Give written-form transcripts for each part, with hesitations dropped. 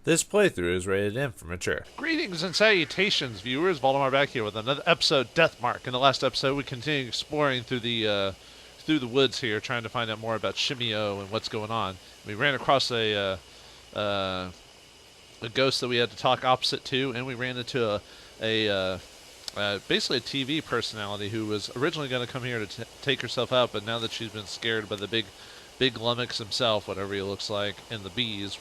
This playthrough is rated M for mature. Greetings and salutations, viewers. Vauldemare back here with another episode, Death Mark. In the last episode, we continued exploring through the woods here, trying to find out more about Shimi-O and what's going on. We ran across a ghost that we had to talk opposite to, and we ran into basically a TV personality who was originally going to come here to take herself out, but now that she's been scared by the big lummox himself, whatever he looks like, and the bees,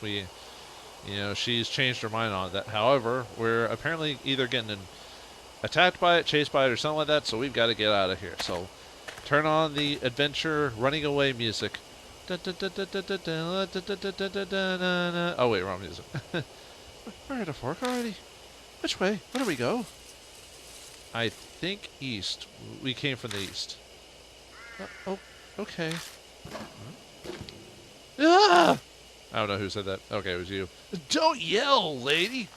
she's changed her mind on that. However, we're apparently either getting attacked by it, chased by it, or something like that, so we've got to get out of here. So turn on the adventure running away music. Oh wait, wrong music. We're at a fork already. Which way? Where do we go? I think east. We came from the east. Oh, okay. Ah! I don't know who said that. Okay, it was you. Don't yell, lady!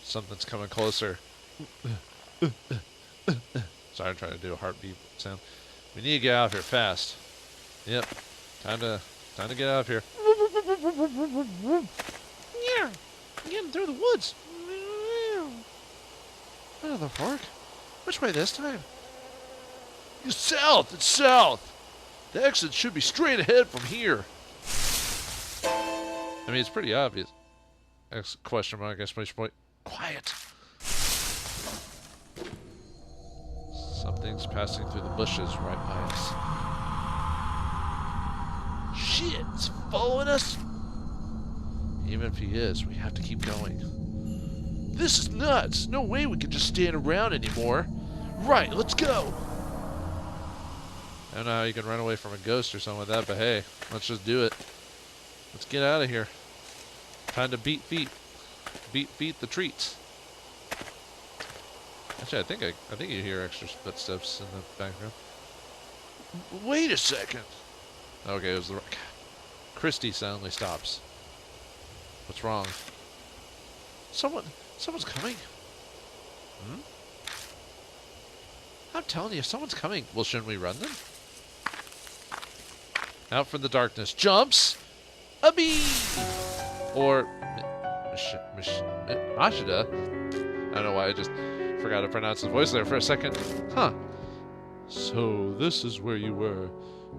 Something's coming closer. Sorry, I'm trying to do a heartbeat sound. We need to get out of here fast. Yep. Time to get out of here. Yeah. I'm getting through the woods. Another fork? Which way this time? It's south! It's south! The exit should be straight ahead from here. I mean, it's pretty obvious. Question mark, exclamation point. Quiet. Something's passing through the bushes right by us. Shit, it's following us? Even if he is, we have to keep going. This is nuts. No way we can just stand around anymore. Right, let's go. I don't know how you can run away from a ghost or something like that, but hey, let's just do it. Let's get out of here. Time to beat feet. Beat feet the treats. Actually, I think you hear extra footsteps in the background. Wait a second. Okay, it was the Christie suddenly stops. What's wrong? Someone's coming. Hmm? I'm telling you, someone's coming. Well, shouldn't we run them? Out from the darkness jumps a bee! Or Mashida. I don't know why I just forgot to pronounce his voice there for a second. Huh. So this is where you were.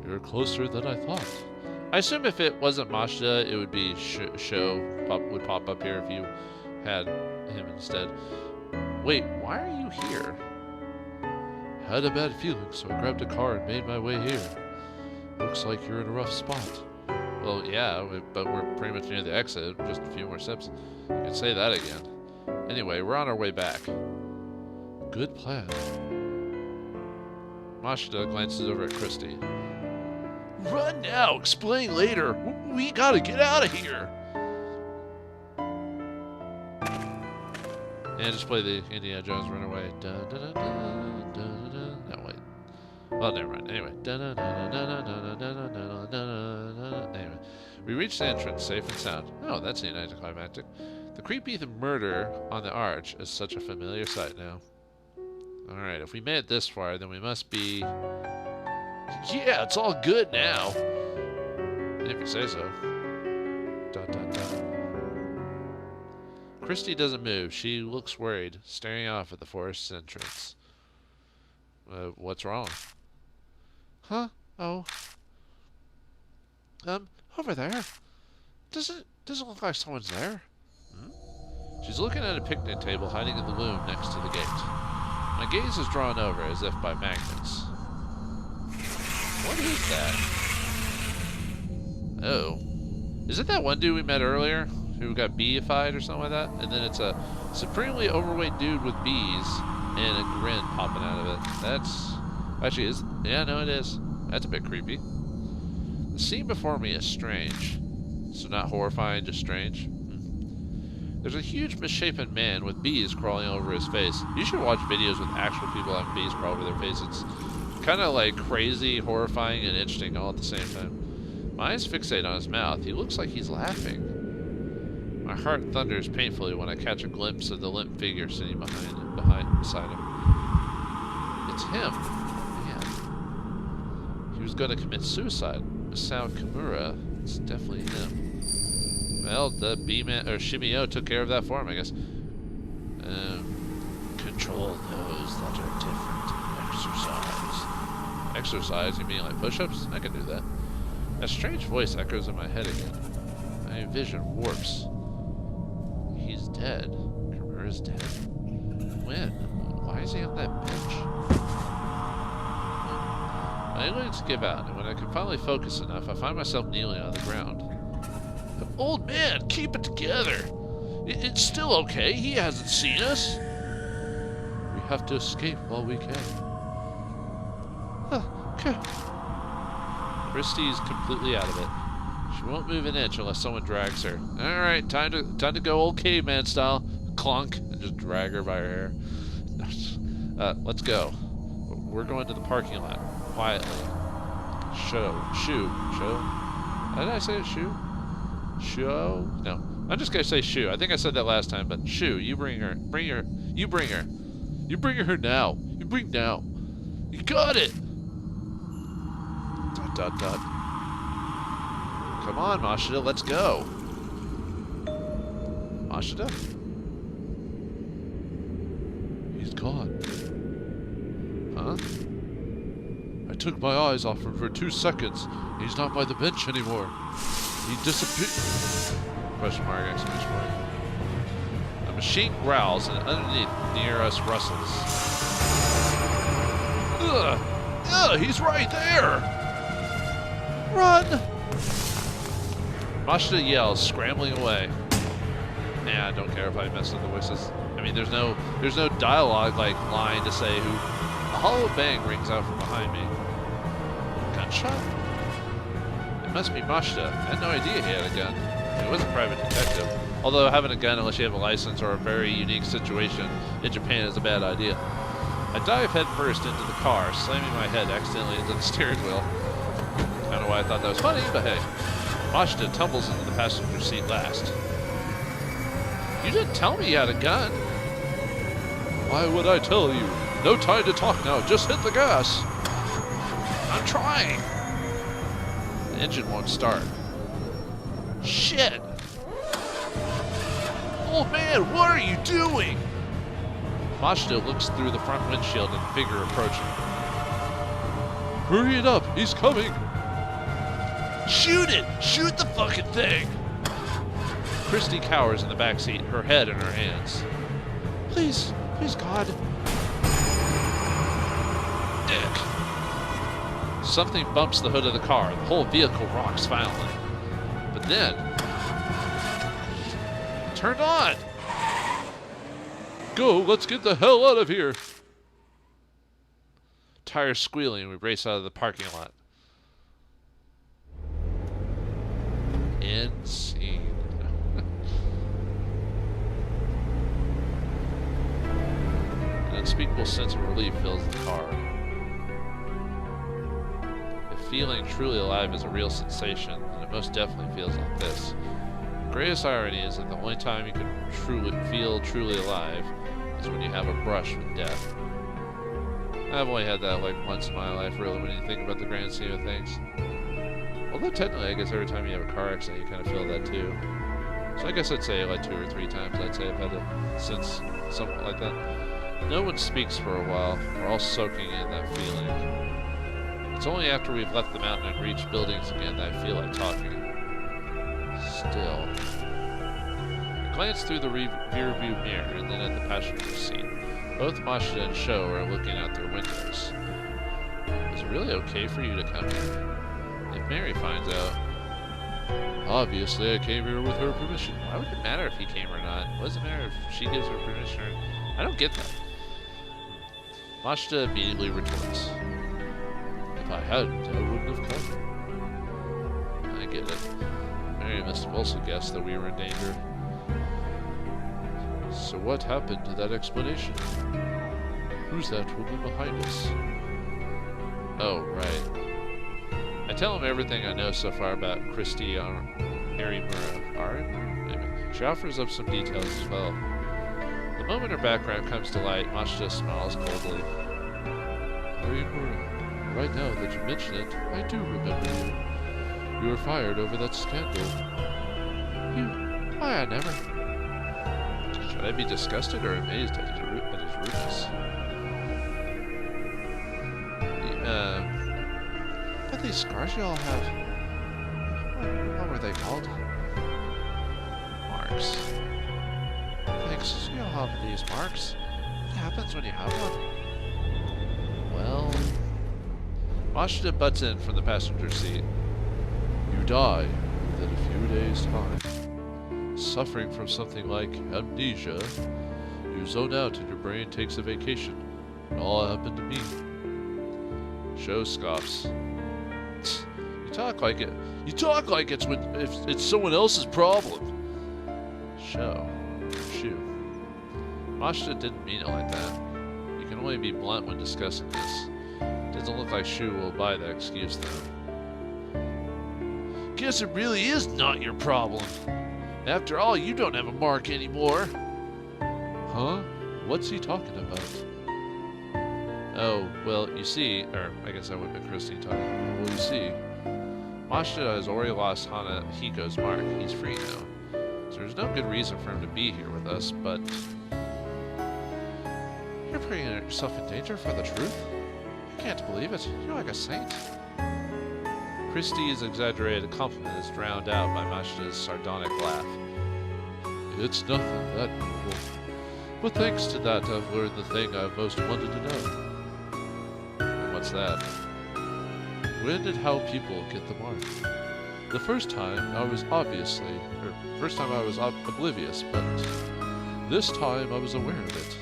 You're closer than I thought. I assume if it wasn't Mashida, it would be would pop up here if you had him instead. Wait, why are you here? Had a bad feeling, so I grabbed a car and made my way here. Looks like you're in a rough spot. Well, yeah, but we're pretty much near the exit. Just a few more steps. You can say that again. Anyway, we're on our way back. Good plan. Mashida glances over at Christie. Run now! Explain later! We gotta get out of here! And just play the Indiana Jones Runaway. Dun, dun, dun, dun, dun, dun. No, wait. Well, never mind. Anyway. Anyway. We reached the entrance, safe and sound. Oh, that's anticlimactic. The creepy murder on the arch is such a familiar sight now. Alright, if we made it this far, then we must be... Yeah, it's all good now. If you say so. Dun, dun, dun. Christie doesn't move. She looks worried, staring off at the forest's entrance. What's wrong? Huh? Oh. Over there. Doesn't look like someone's there. Hmm? She's looking at a picnic table hiding in the loom next to the gate. My gaze is drawn over as if by magnets. What is that? Oh. Is it that one dude we met earlier who got bee-ified or something like that? And then it's a supremely overweight dude with bees and a grin popping out of it. That's... Actually, yeah, no, it is. That's a bit creepy. The scene before me is strange. So not horrifying, just strange. There's a huge misshapen man with bees crawling over his face. You should watch videos with actual people having bees crawl over their face. It's kind of like crazy, horrifying, and interesting all at the same time. My eyes fixate on his mouth. He looks like he's laughing. My heart thunders painfully when I catch a glimpse of the limp figure sitting beside him. It's him. Man. He was going to commit suicide. Misao Kimura. It's definitely him. Well, the B-Man or Shimi-O took care of that for him, I guess. Control those that are different. Exercise. Exercise? You mean like push-ups? I can do that. A strange voice echoes in my head again. My vision warps. He's dead. Kimura's dead. When? Why is he on that bench? My instincts give out, and when I can finally focus enough, I find myself kneeling on the ground. Old man, keep it together. It's still okay. He hasn't seen us. We have to escape while we can. Okay. Christie's completely out of it. She won't move an inch unless someone drags her. All right, time to go old caveman style. Clunk, and just drag her by her hair. Let's go. We're going to the parking lot quietly. Show. Did I say shoe? Show? No. I'm just gonna say shoe. I think I said that last time, but shoe, you bring her. You bring her. You bring her now. You bring now. You got it! ... Come on, Mashida, let's go. Mashida? He's gone. Huh? I took my eyes off him for 2 seconds. He's not by the bench anymore. He disappeared. Question mark, exclamation mark. A machine growls and underneath near us rustles. Ugh! Ugh! He's right there! Run! Mashida yells, scrambling away. Nah, I don't care if I mess with the voices. I mean, there's no dialogue like line to say who. A hollow bang rings out from behind me. Gunshot? It must be Mashida. I had no idea he had a gun. He was a private detective. Although having a gun unless you have a license or a very unique situation in Japan is a bad idea. I dive headfirst into the car, slamming my head accidentally into the steering wheel. I don't know why I thought that was funny, but hey. Mashida tumbles into the passenger seat last. You didn't tell me you had a gun. Why would I tell you? No time to talk now, just hit the gas. I'm trying. The engine won't start. Shit! Old man, what are you doing? Mashida looks through the front windshield at the figure approaching. Hurry it up, he's coming! Shoot it! Shoot the fucking thing! Christie cowers in the back seat, her head in her hands. Please, God. Dick. Something bumps the hood of the car. The whole vehicle rocks violently. But then... turned on! Go, let's get the hell out of here! Tires squealing, we race out of the parking lot. End scene. An unspeakable sense of relief fills the car. If feeling truly alive is a real sensation, then it most definitely feels like this. The greatest irony is that the only time you can feel truly alive is when you have a brush with death. I've only had that like once in my life, really, when you think about the grand scheme of things. Although technically, I guess every time you have a car accident, you kind of feel that too. So I guess I'd say like 2 or 3 times I'd say I've had to sense something like that. No one speaks for a while. We're all soaking in that feeling. It's only after we've left the mountain and reached buildings again that I feel like talking. Still. I glance through the rear view mirror and then at the passenger seat. Both Mashida and Sho are looking out their windows. Is it really okay for you to come here? If Mary finds out, obviously I came here with her permission. Why would it matter if he came or not? What does it matter if she gives her permission or... I don't get that. Mashida immediately retorts. If I hadn't, I wouldn't have come. I get it. Mary must have also guessed that we were in danger. So what happened to that explanation? Who's that woman behind us? Oh, right. I tell him everything I know so far about Christie Arimura. She offers up some details as well. The moment her background comes to light, Mashida smiles coldly. Arimura, right now that you mention it, I do remember you. You were fired over that scandal. You Why, I never. Should I be disgusted or amazed at his rudeness? But these scars you all have, what were they called? Marks. Thanks, you all have these marks. What happens when you have one? Well, Mashita butts in from the passenger seat. You die within a few days' time. Suffering from something like amnesia, you zone out and your brain takes a vacation. It all happened to me. Show scoffs. You talk like it. You talk like if it's someone else's problem. Show. Shoo. Mashita didn't mean it like that. You can only be blunt when discussing this. Doesn't look like Shu will buy that excuse though. Guess it really is not your problem. After all, you don't have a mark anymore. Huh? What's he talking about? Oh, well, you see, or I guess I would have been Christie talking about, well, you see, Mashita has already lost Hana Hiko's mark. He's free now. So there's no good reason for him to be here with us, but you're putting yourself in danger for the truth? I can't believe it. You're like a saint. Christie's exaggerated compliment is drowned out by Mashita's sardonic laugh. It's nothing that noble. But thanks to that, I've learned the thing I've most wanted to know. And what's that? When and how people get the mark. The first time I was oblivious, but this time I was aware of it. ...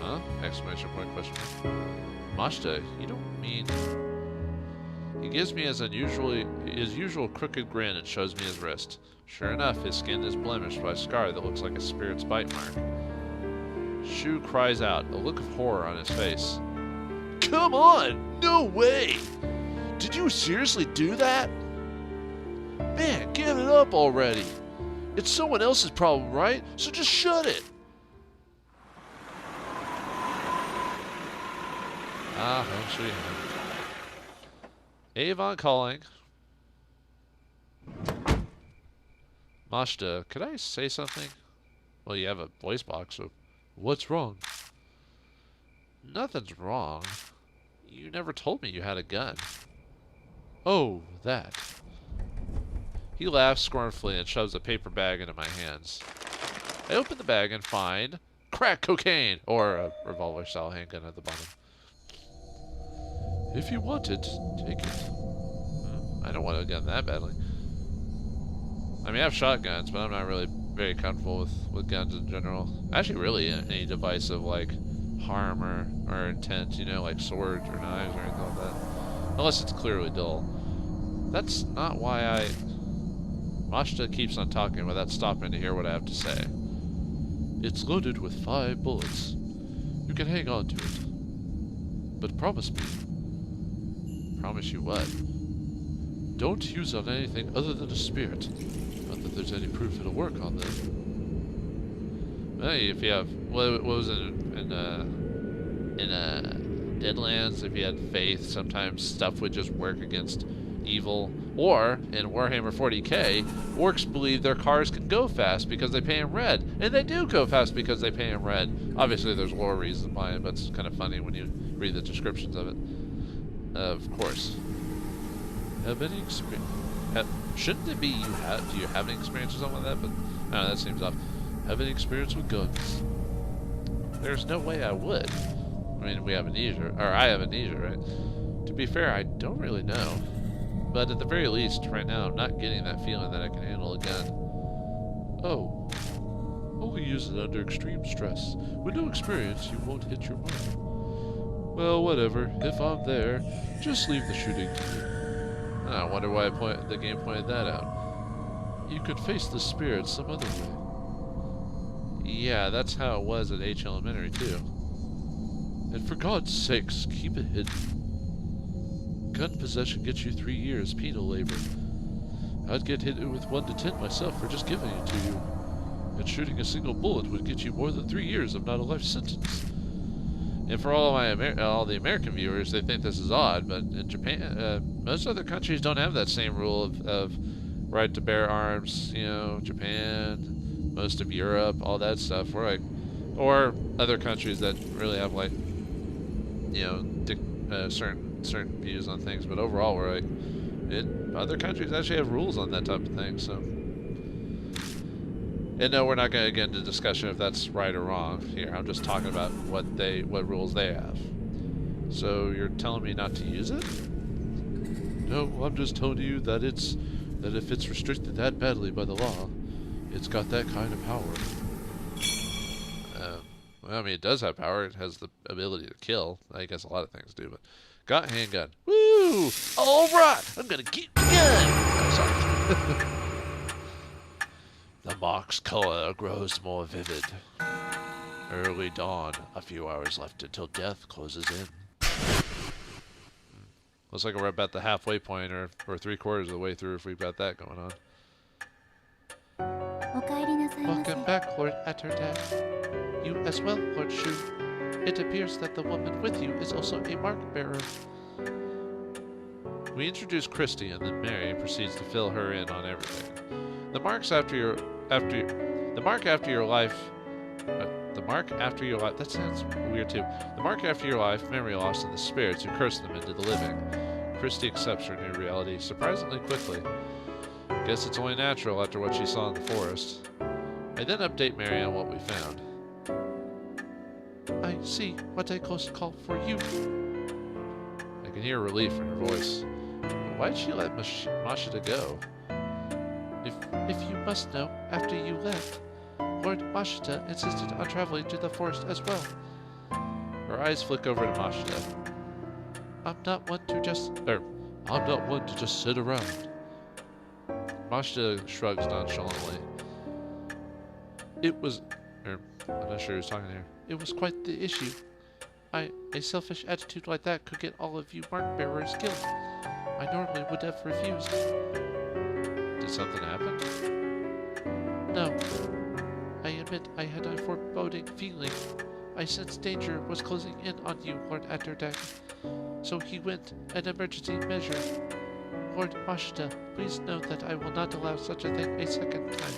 Huh? Exclamation point, question mark. Mashita, you don't mean... He gives me his usual crooked grin and shows me his wrist. Sure enough, his skin is blemished by a scar that looks like a spirit's bite mark. Shu cries out, a look of horror on his face. Come on! No way! Did you seriously do that? Man, give it up already! It's someone else's problem, right? So just shut it! Ah, home sweet home. Avon calling. Mashita, could I say something? Well, you have a voice box, so what's wrong? Nothing's wrong. You never told me you had a gun. Oh, that. He laughs scornfully and shoves a paper bag into my hands. I open the bag and find crack cocaine, or a revolver-style handgun at the bottom. If you want it, take it. I don't want a gun that badly. I mean, I have shotguns, but I'm not really very comfortable with guns in general. Actually, really, any device of, like, harm or intent, you know, like swords or knives or anything like that. Unless it's clearly dull. That's not why Mashita keeps on talking without stopping to hear what I have to say. It's loaded with 5 bullets. You can hang on to it. But promise me. Promise you what? Don't use it on anything other than a spirit. Not that there's any proof it'll work on them. Well, if you have, what was it in Deadlands? If you had faith, sometimes stuff would just work against evil. Or in Warhammer 40k, orcs believe their cars can go fast because they paint them red, and they do go fast because they paint them red. Obviously, there's lore reasons behind it, but it's kind of funny when you read the descriptions of it. Of course. Have any experience? Shouldn't it be do you have any experience or something like that? But I don't know, that seems off. Have any experience with guns? There's no way I would. I mean, we have amnesia, or I have amnesia, right? To be fair, I don't really know. But at the very least, right now, I'm not getting that feeling that I can handle a gun. Oh. Only use it under extreme stress. With no experience, you won't hit your mark. Well, whatever. If I'm there, just leave the shooting to me. I wonder why the game pointed that out. You could face the spirit some other way. Yeah, that's how it was at H Elementary, too. And for God's sakes, keep it hidden. Gun possession gets you 3 years penal labor. I'd get hit with 1 to 10 myself for just giving it to you. And shooting a single bullet would get you more than 3 years, if not a life sentence. And for all the American viewers, they think this is odd, but in Japan, most other countries don't have that same rule of right to bear arms, you know, Japan, most of Europe, all that stuff. We're like, or other countries that really have like, you know, certain views on things. But overall, we're like, other countries actually have rules on that type of thing. So, and no, we're not going to get into discussion if that's right or wrong here. I'm just talking about what rules they have. So you're telling me not to use it? No, I'm just telling you that if it's restricted that badly by the law, it's got that kind of power. Well, I mean, it does have power. It has the ability to kill. I guess a lot of things do, but got handgun. Woo! All right, I'm gonna get the gun. Oh, sorry. The mark's color grows more vivid. Early dawn. A few hours left until death closes in. Looks like we're about the halfway point, or 3/4 of the way through if we've got that going on. Welcome back, Lord Atterdag. You as well, Lord Shu. It appears that the woman with you is also a mark bearer. We introduce Christie, and then Mary proceeds to fill her in on everything. The mark after your life. That sounds weird too. The mark after your life, memory loss, and the spirits who curse them into the living. Christie accepts her new reality surprisingly quickly. Guess it's only natural after what she saw in the forest. I then update Mary on what we found. I see what I call for you. I can hear relief in her voice. Why'd she let Mashita go? If you must know, after you left, Lord Mashita insisted on traveling to the forest as well. Her eyes flick over to Mashita. I'm not one to just sit around. Mashita shrugs nonchalantly. I'm not sure who's talking here. It was quite the issue. A selfish attitude like that could get all of you mark bearers killed. I normally would have refused. Did something happen? No. I admit I had a foreboding feeling. I sensed danger was closing in on you, Lord Atterdag. So he went an emergency measure. Lord Mashita, please know that I will not allow such a thing a second time.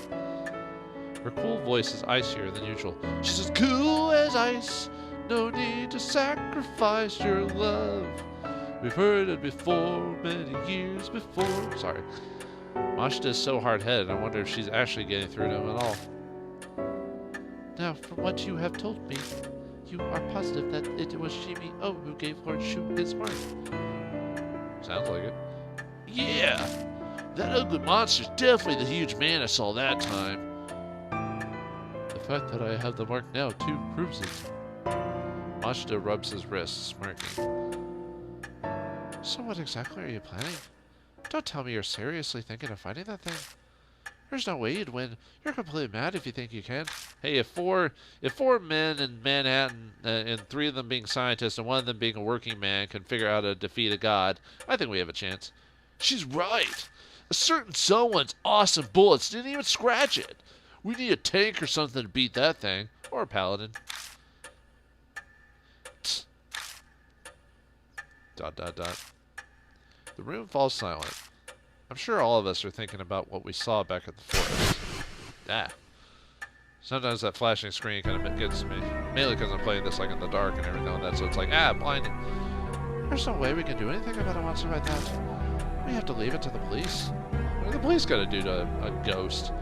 Her cool voice is icier than usual. She's as cool as ice. No need to sacrifice your love. We've heard it before, many years before. Sorry. Mashita is so hard-headed, I wonder if she's actually getting through to him at all. Now, from what you have told me, you are positive that it was Shimi-O who gave Lord Shu his mark. Sounds like it. Yeah! That ugly monster's definitely the huge man I saw that time. The fact that I have the mark now, too, proves it. Mashita rubs his wrist, smirking. So what exactly are you planning? Don't tell me you're seriously thinking of fighting that thing. There's no way you'd win. You're completely mad if you think you can. Hey, if four men in Manhattan, and 3 of them being scientists and 1 of them being a working man, can figure out how to defeat a god, I think we have a chance. She's right. A certain someone's awesome bullets didn't even scratch it. We need a tank or something to beat that thing. Or a paladin. Tsk. ... The room falls silent. I'm sure all of us are thinking about what we saw back at the forest. Sometimes that flashing screen kind of gets me. Mainly because I'm playing this like in the dark and everything like that, so it's like, blinding. There's no way we can do anything about a monster like that. We have to leave it to the police. What are the police got to do to a ghost?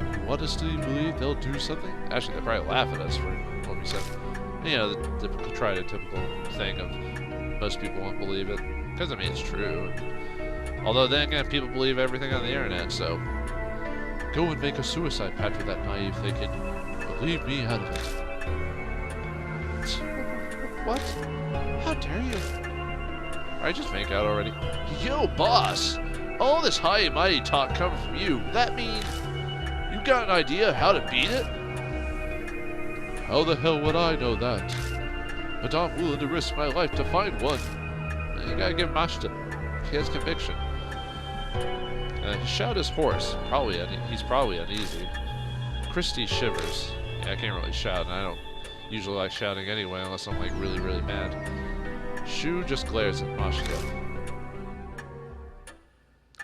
You want us to believe they'll do something? Actually, they'll probably laugh at us for what we said. You know, the typical thing of most people won't believe it. Because, I mean, it's true. Although then again, people believe everything on the internet, so... Go and make a suicide pact with that naive thinking. But leave me out of it. What? How dare you? I just make out already. Yo, boss! All this high and mighty talk coming from you, that mean... You got an idea how to beat it? How the hell would I know that? But I'm willing to risk my life to find one. You gotta give Mashita. He has conviction. His shout is hoarse. He's probably uneasy. Christie shivers. Yeah, I can't really shout, and I don't usually like shouting anyway unless I'm like really, really mad. Shu just glares at Mashita.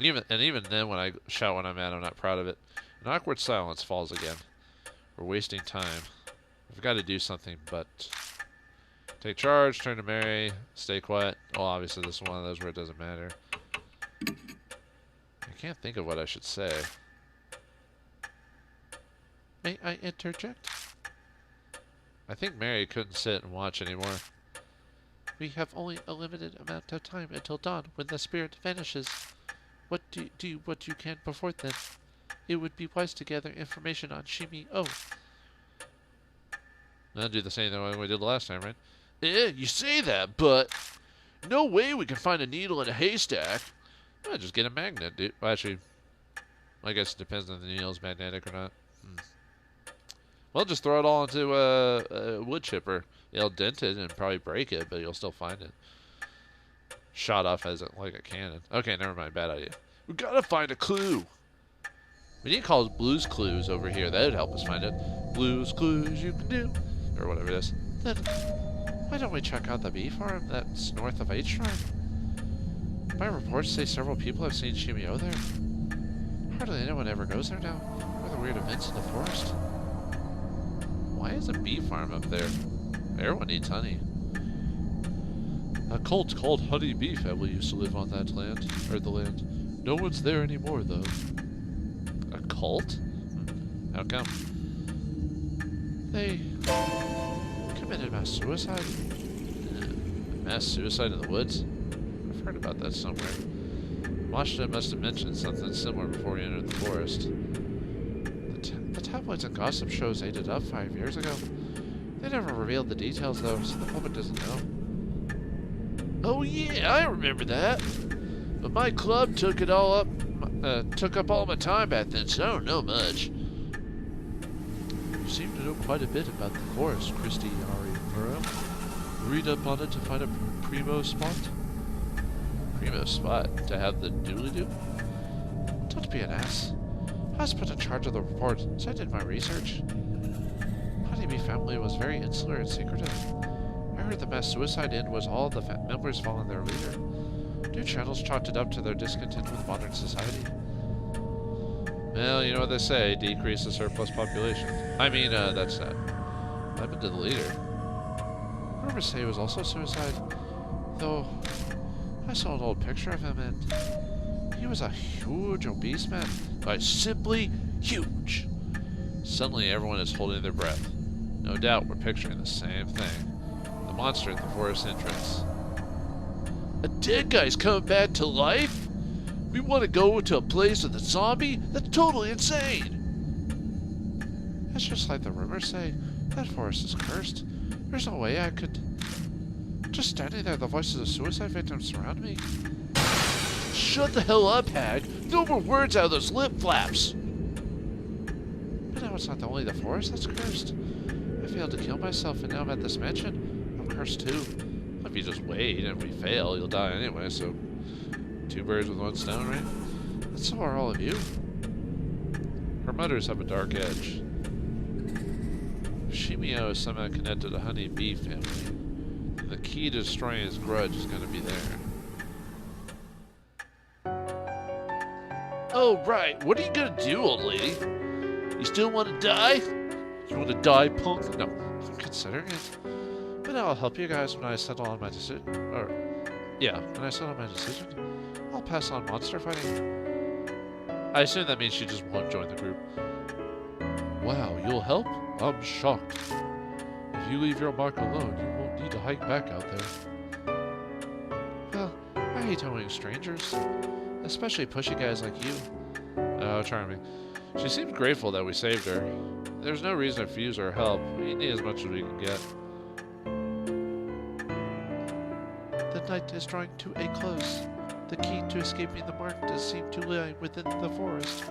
Even then, when I shout when I'm mad, I'm not proud of it. An awkward silence falls again. We're wasting time. We've got to do something, but take charge, turn to Mary, stay quiet. Oh, obviously this is one of those where it doesn't matter. I can't think of what I should say. May I interject? I think Mary couldn't sit and watch anymore. We have only a limited amount of time until dawn when the spirit vanishes. What do you can before then? It would be wise to gather information on Shimi-O. I'll do the same thing we did last time, right? Yeah, you say that, but no way we can find a needle in a haystack. Well, just get a magnet, dude. Well, actually, I guess it depends on the needle's magnetic or not. Well, just throw it all into a wood chipper. It'll dent it and probably break it, but you'll still find it. Shot off as like a cannon. Okay, never mind. Bad idea. We gotta find a clue. We need to call it Blues Clues over here. That would help us find it. Blues Clues you can do. Or whatever it is. Then, why don't we check out the bee farm that's north of H Shrine? My reports say several people have seen Shimi-O there. Hardly anyone ever goes there now. What are the weird events in the forest? Why is a bee farm up there? Everyone needs honey. A cult called Honey Bee family used to live on that land, or the land. No one's there anymore, though. A cult? How come? They committed mass suicide. Mass suicide in the woods? I've heard about that somewhere. Washington must have mentioned something similar before he entered the forest. The tabloids and gossip shows ate it up 5 years ago. They never revealed the details, though, so the public doesn't know. Oh yeah, I remember that. But my club took it all up, took up all my time back then, so I don't know much. You seem to know quite a bit about the forest, Christie Ari. Read up on it to find a primo spot. Primo spot? To have the dooley-doo? Don't be an ass. I was put in charge of the report, so I did my research. Honeybee family was very insular and secretive. I heard the mass suicide end was all the members following their leader. New channels chalked it up to their discontent with modern society. Well, you know what they say, decrease the surplus population. I mean, that's sad. What happened to the leader? Rumors say he was also suicide, though I saw an old picture of him and he was a huge, obese man. Like, simply huge. Suddenly, everyone is holding their breath. No doubt we're picturing the same thing. The monster at the forest entrance. A dead guy's coming back to life? We want to go to a place with a zombie? That's totally insane! That's just like the rumors say. That forest is cursed. There's no way I could... Just standing there, the voices of suicide victims surround me. Shut the hell up, Hag! No more words out of those lip flaps! But now it's not only the forest that's cursed. I failed to kill myself and now I'm at this mansion. I'm cursed too. If you just wait and we fail, you'll die anyway, so... 2 birds with 1 stone, right? And so are all of you. Her mutters have a dark edge. Shimi-O is somehow connected to Honey Bee family. The key to destroying his grudge is going to be there. Oh, right. What are you going to do, old lady? You still want to die? You want to die, punk? No, I'm considering it. But I'll help you guys when I settle on my decision. Or, yeah, when I settle on my decision. I'll pass on monster fighting. I assume that means she just won't join the group. Wow, you'll help? I'm shocked. If you leave your mark alone, you won't need to hike back out there. Well, I hate owning strangers. Especially pushy guys like you. Oh, charming. She seems grateful that we saved her. There's no reason to refuse her help. We need as much as we can get. The night is drawing to a close. The key to escaping the mark does seem to lie within the forest.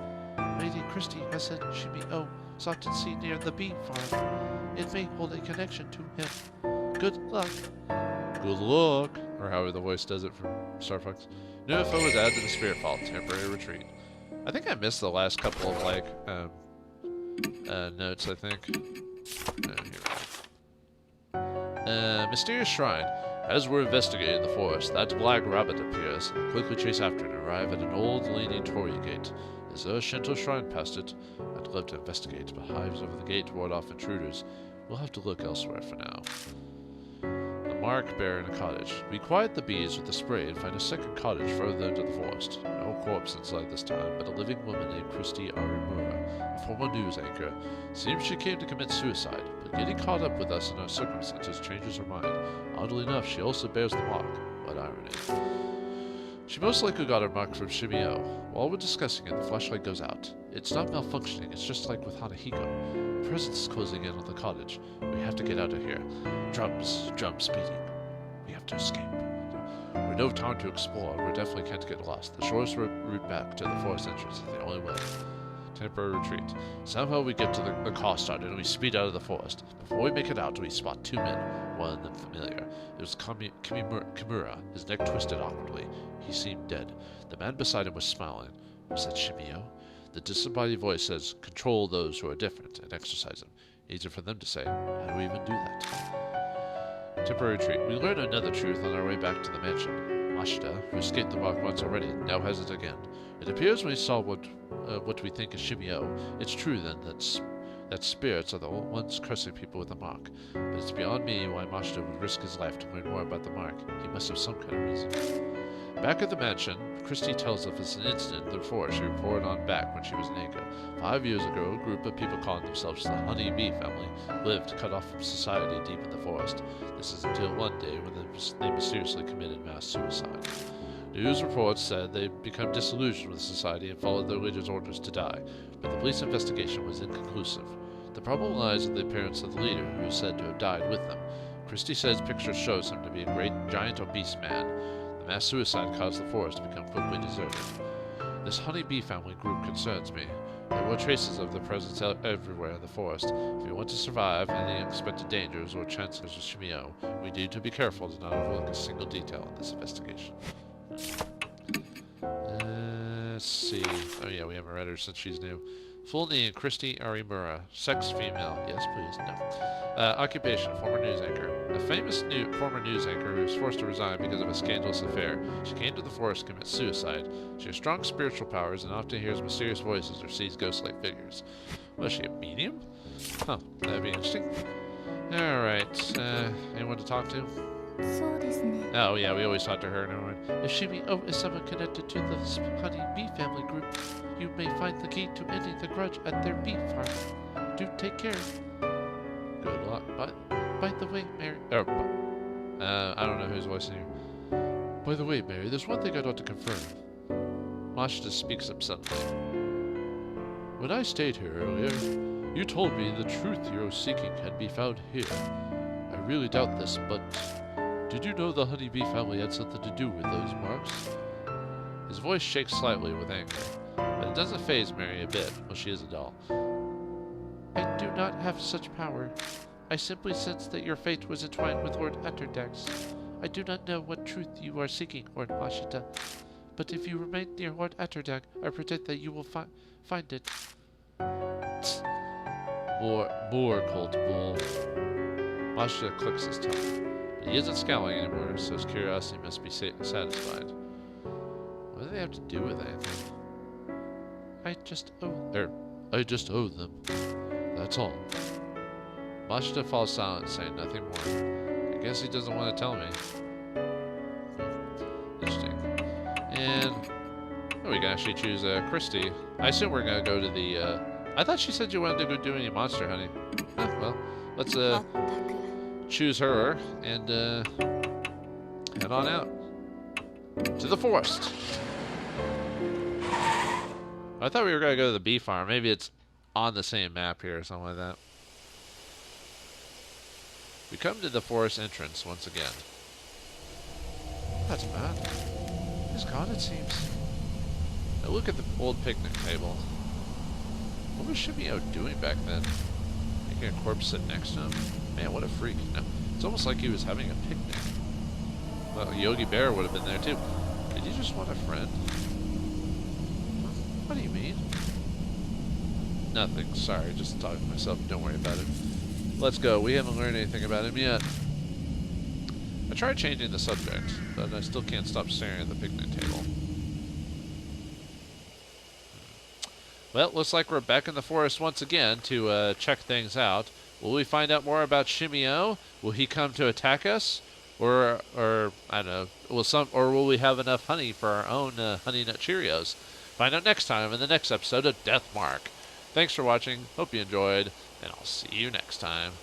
Lady Christie has said Shimi-O is often seen near the bee farm. It may hold a connection to him. Good luck. Good luck. Or however the voice does it from Star Fox. New info was added to the Spirit Vault. Temporary retreat. I think I missed the last couple of, like, notes, I think. Here we go. Mysterious Shrine. As we're investigating the forest, that black rabbit appears. I quickly chase after it and arrive at an old leaning torii gate. Is there a Shinto shrine past it? I'd love to investigate, but hives over the gate ward off intruders. We'll have to look elsewhere for now. The mark bear in a cottage. We quiet the bees with a spray and find a second cottage further into the forest. No corpse inside this time, but a living woman named Christie Arimura, a former news anchor. Seems she came to commit suicide, but getting caught up with us in our circumstances changes her mind. Oddly enough, she also bears the mark. What irony. She most likely got her mark from Shimi-O. While we're discussing it, the flashlight goes out. It's not malfunctioning, it's just like with Hanahiko. A presence is closing in on the cottage. We have to get out of here. Drums beating. We have to escape. We're no time to explore. We definitely can't get lost. The shortest route back to the forest entrance is the only way. Temporary retreat. Somehow we get to the car started and we speed out of the forest. Before we make it out, we spot two men, one of them familiar. It was Kimura, his neck twisted awkwardly. He seemed dead. The man beside him was smiling. Was that Shimi-O? The disembodied voice says, control those who are different and exercise them. Easier for them to say. How do we even do that? Temporary retreat. We learn another truth on our way back to the mansion. Mashita, who escaped the mark once already, now has it again. It appears when we saw what we think is Shimi-O, it's true then that spirits are the ones cursing people with the mark. But it's beyond me why Mashita would risk his life to learn more about the mark. He must have some kind of reason. Back at the mansion, Christie tells us an incident in the forest she reported on back when she was an Inca. 5 years ago, a group of people calling themselves the Honey Bee family lived cut off from society deep in the forest. This is until one day when they mysteriously committed mass suicide. News reports said they'd become disillusioned with society and followed their leader's orders to die, but the police investigation was inconclusive. The problem lies in the appearance of the leader, who is said to have died with them. Christie says pictures shows him to be a great, giant, obese man. The mass suicide caused the forest to become quickly deserted. This honeybee family group concerns me. There were traces of their presence everywhere in the forest. If we want to survive any unexpected dangers or chances with Shimi-O, we need to be careful to not overlook a single detail in this investigation. Let's see. Oh yeah, we haven't read her since she's new. Full name, Christie Arimura. Sex, female. Yes, please. No. Occupation, former news anchor. A famous former news anchor who was forced to resign because of a scandalous affair. She came to the forest to commit suicide. She has strong spiritual powers and often hears mysterious voices or sees ghost-like figures. Was she a medium? Huh, that'd be interesting. Alright, anyone to talk to? Oh yeah, we always talk to her. Never mind. If Shimi-O is someone connected to the Honey Bee family group, you may find the key to ending the grudge at their bee farm. Do take care. Good luck. By the way, Mary... I don't know who's voicing here. By the way, Mary, there's one thing I'd like to confirm. Mashita speaks up suddenly. When I stayed here earlier, you told me the truth you're seeking can be found here. I really doubt this, but... did you know the honeybee family had something to do with those marks? His voice shakes slightly with anger, but it doesn't faze Mary a bit. Well, she is a doll. I do not have such power. I simply sense that your fate was entwined with Lord Atterdag's. I do not know what truth you are seeking, Lord Mashita, but if you remain near Lord Atterdag, I predict that you will find it. More cold bull. Mashita clicks his tongue. He isn't scowling anymore, so his curiosity must be satisfied. What do they have to do with anything? I just owe them. That's all. Mashita falls silent, saying nothing more. I guess he doesn't want to tell me. Interesting. And we can actually choose Christie. I assume we're gonna go to the. I thought she said you wanted to go do any monster hunting. Well, let's choose her and head on out to the forest. I thought we were gonna go to the bee farm. Maybe it's on the same map here or something like that. We come to the forest entrance once again. That's bad. He's gone, it seems. Now look at the old picnic table. What was Shimi-O doing back then? Making a corpse sit next to him? Man, what a freak. No, it's almost like he was having a picnic. Well, Yogi Bear would have been there too. Did you just want a friend? What do you mean? Nothing. Sorry, just talking to myself. Don't worry about it. Let's go. We haven't learned anything about him yet. I tried changing the subject, but I still can't stop staring at the picnic table. Well, looks like we're back in the forest once again to check things out. Will we find out more about Shimi-O? Will he come to attack us? Or I don't know, will we have enough honey for our own Honey Nut Cheerios? Find out next time in the next episode of Death Mark. Thanks for watching, hope you enjoyed, and I'll see you next time.